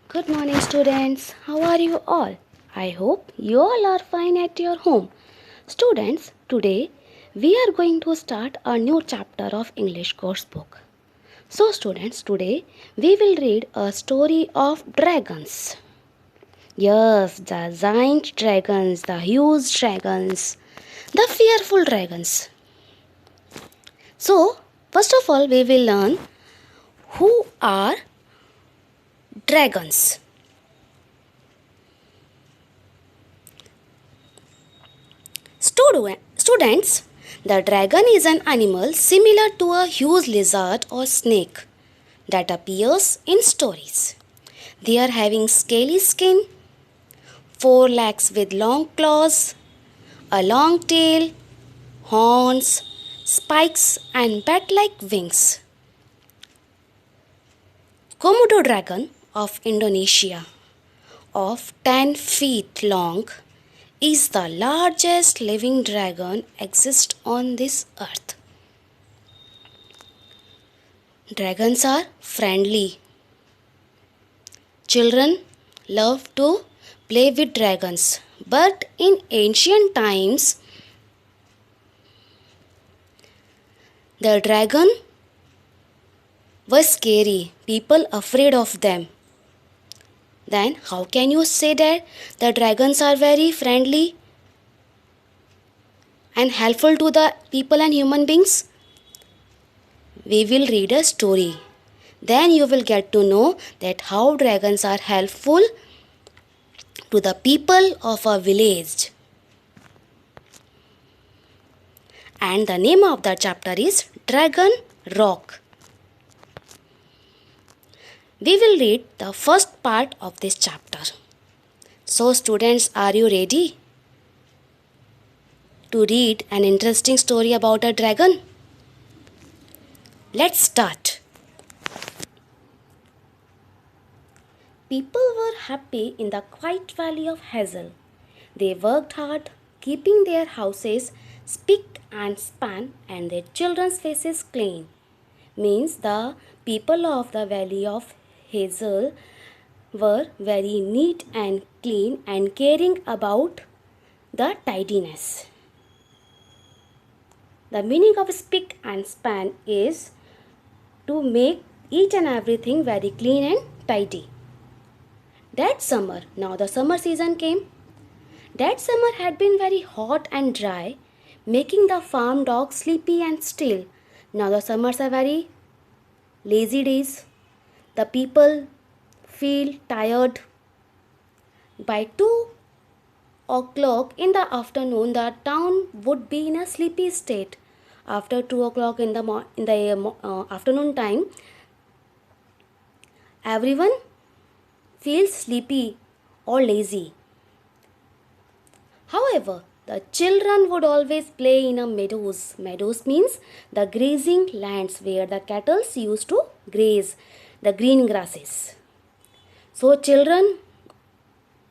Good morning, students. How are you all? I hope you all are fine at your home. Students, today we are going to start a new chapter of English course book. So, students, today we will read a story of dragons. Yes, the giant dragons, the huge dragons, the fearful dragons. So, first of all, we will learn who are dragons. Students, the dragon is an animal similar to a huge lizard or snake that appears in stories. They are having scaly skin, four legs with long claws, a long tail, horns, spikes, and bat like wings. Komodo dragon of Indonesia, of 10 feet long, is the largest living dragon exist on this earth. Dragons are friendly. Children love to play with dragons, but in ancient times, the dragon was scary. People afraid of them. Then how can you say that the dragons are very friendly and helpful to the people and human beings? We will read a story. Then you will get to know that how dragons are helpful to the people of a village. And the name of the chapter is Dragon Rock. We will read the first part of this chapter. So, students, are you ready to read an interesting story about a dragon? Let's start. People were happy in the quiet valley of Hazel. They worked hard, keeping their houses spick and span and their children's faces clean. Means the people of the valley of Hazel were very neat and clean and caring about the tidiness. The meaning of spick and span is to make each and everything very clean and tidy. That summer, now the summer season came. That summer had been very hot and dry, making the farm dogs sleepy and still. Now the summers are very lazy days. The people feel tired. By 2 o'clock in the afternoon, the town would be in a sleepy state. After 2 o'clock in the afternoon time, everyone feels sleepy or lazy. However, the children would always play in a meadows. Meadows means the grazing lands where the cattle used to graze the green grasses. So children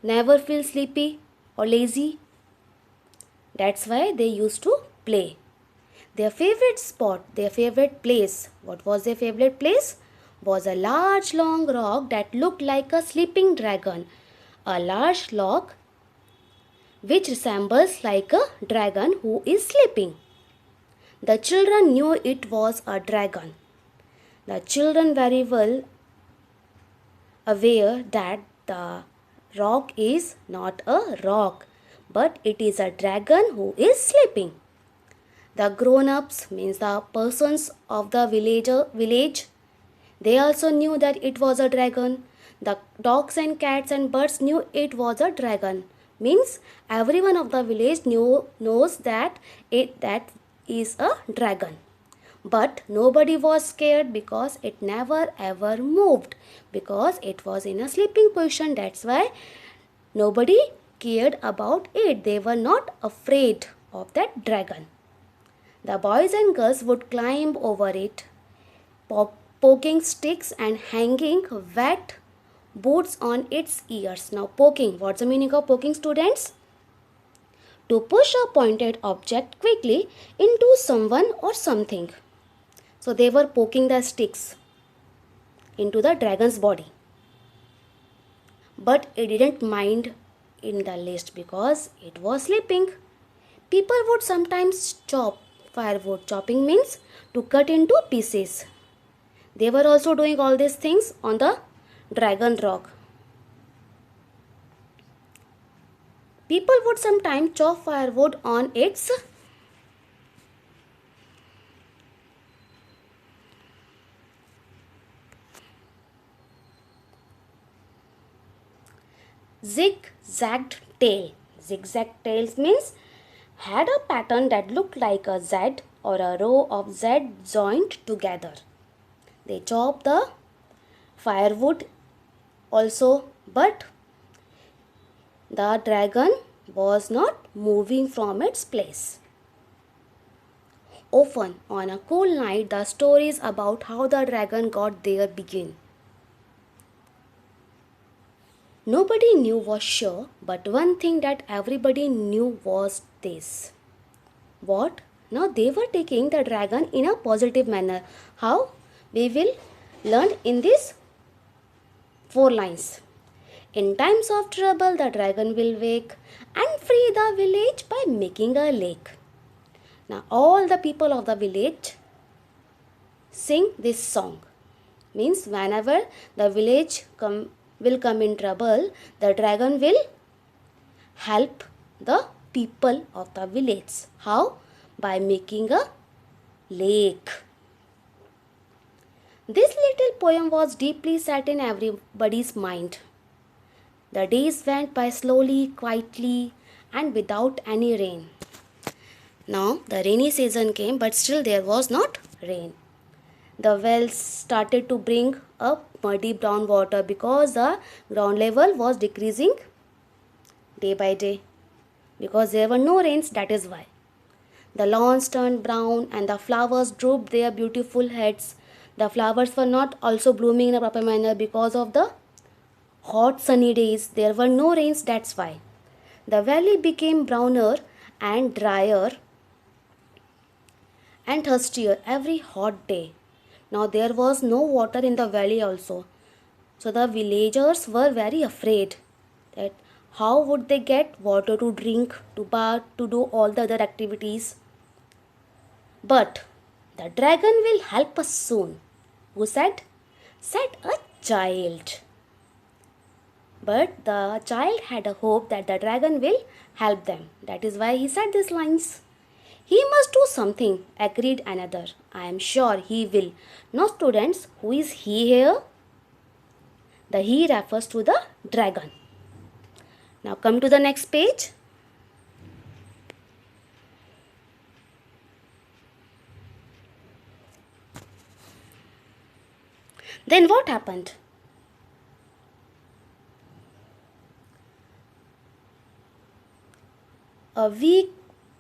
never feel sleepy or lazy. That's why they used to play. Their favorite spot, their favorite place, what was their favorite place? Was a large long rock that looked like a sleeping dragon. A large log which resembles like a dragon who is sleeping. The children knew it was a dragon. The children very well aware that the rock is not a rock, but it is a dragon who is sleeping. The grown-ups means the persons of the village, they also knew that it was a dragon. The dogs and cats and birds knew it was a dragon. Means everyone of the village knows that that is a dragon. But nobody was scared because it never ever moved, because it was in a sleeping position. That's why nobody cared about it. They were not afraid of that dragon. The boys and girls would climb over it, poking sticks and hanging wet boots on its ears. Now poking, what's the meaning of poking, students? To push a pointed object quickly into someone or something. So they were poking the sticks into the dragon's body. but it didn't mind in the least because it was sleeping. People would sometimes chop firewood. Chopping means to cut into pieces. They were also doing all these things on the Dragon Rock. People would sometimes chop firewood on its zigzagged tail. Zigzag tails means had a pattern that looked like a Z or a row of Z joined together. They chopped the firewood also, but the dragon was not moving from its place. Often on a cool night, the stories about how the dragon got there begin. Nobody knew was sure, but one thing that everybody knew was this. What? Now they were taking the dragon in a positive manner. How? We will learn in these 4 lines. In times of trouble, the dragon will wake and free the village by making a lake. Now all the people of the village sing this song. Means whenever the village will come in trouble, the dragon will help the people of the village. How? By making a lake. This little poem was deeply set in everybody's mind. The days went by slowly, quietly, and without any rain. Now the rainy season came, but still there was not rain. The wells started to bring up muddy brown water because the ground level was decreasing day by day. Because there were no rains, that is why. The lawns turned brown and the flowers drooped their beautiful heads. The flowers were not also blooming in a proper manner because of the hot sunny days. There were no rains, that's why. The valley became browner and drier and thirstier every hot day. Now there was no water in the valley also. So the villagers were very afraid that how would they get water to drink, to bath, to do all the other activities. But the dragon will help us soon. Who said? Said a child. But the child had a hope that the dragon will help them. That is why he said these lines. He must do something, agreed another. I am sure he will. Now students, who is he here? The he refers to the dragon. Now come to the next page. Then what happened? A week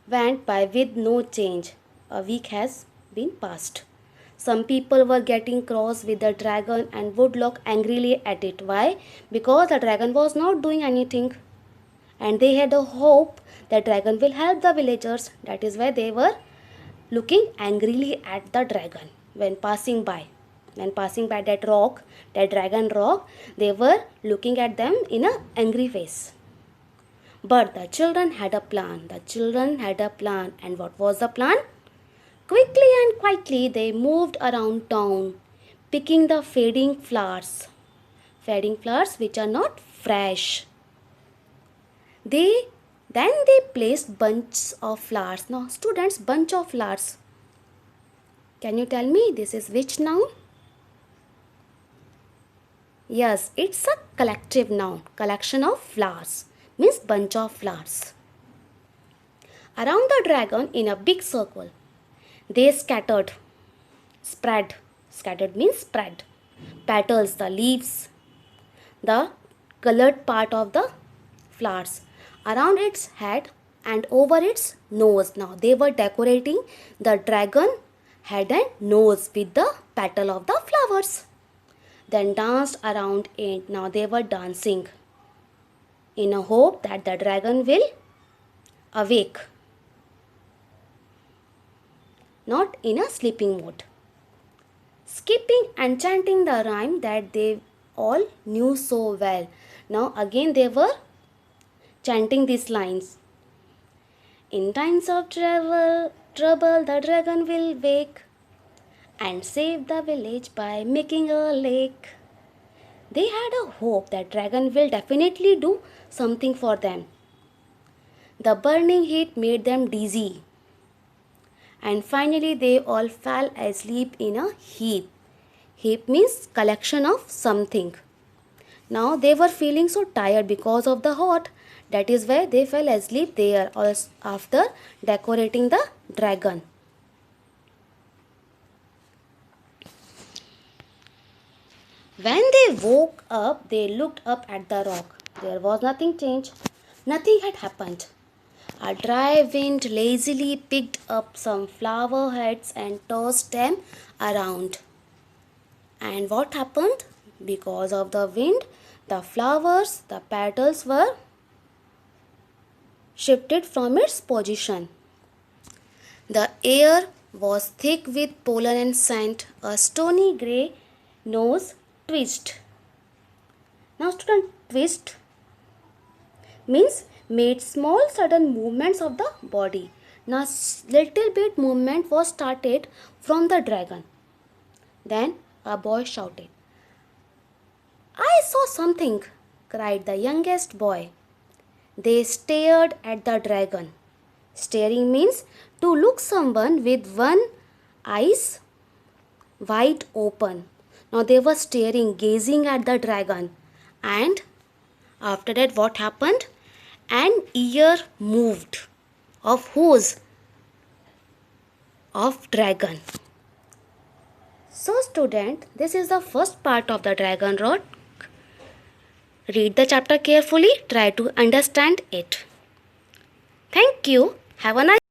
went by with no change. A week has been passed. Some people were getting cross with the dragon and would look angrily at it. Why? Because the dragon was not doing anything. And they had a hope that dragon will help the villagers. That is why they were looking angrily at the dragon when passing by. When passing by that rock, that dragon rock, they were looking at them in an angry face. But the children had a plan. The children had a plan. And what was the plan? Quickly and quietly they moved around town, picking the fading flowers. Fading flowers which are not fresh. Then they placed bunches of flowers. Now students, bunch of flowers. Can you tell me this is which noun? Yes, it's a collective noun. Collection of flowers means bunch of flowers. Around the dragon in a big circle, they scattered, spread. Scattered means spread. Petals, the leaves, the colored part of the flowers around its head and over its nose. Now they were decorating the dragon head and nose with the petal of the flowers. Then danced around it. Now they were dancing in a hope that the dragon will awake, not in a sleeping mode. Skipping and chanting the rhyme that they all knew so well. Now again they were chanting these lines. In times of trouble, the dragon will wake and save the village by making a lake. They had a hope that dragon will definitely do something for them. The burning heat made them dizzy. And finally they all fell asleep in a heap. Heap means collection of something. Now they were feeling so tired because of the hot. That is why they fell asleep there after decorating the dragon. When they woke up, they looked up at the rock. There was nothing changed. Nothing had happened. A dry wind lazily picked up some flower heads and tossed them around. And what happened? Because of the wind, the flowers, the petals were shifted from its position. The air was thick with pollen and scent. A stony grey nose twist. Now student, twist means made small sudden movements of the body. Now little bit movement was started from the dragon. Then a boy shouted, "I saw something," cried the youngest boy. They stared at the dragon. Staring means to look someone with one eyes wide open. Now they were staring, gazing at the dragon. And after that what happened? An ear moved. Of whose? Of dragon. So student, this is the first part of the dragon rock. Read the chapter carefully. Try to understand it. Thank you. Have a nice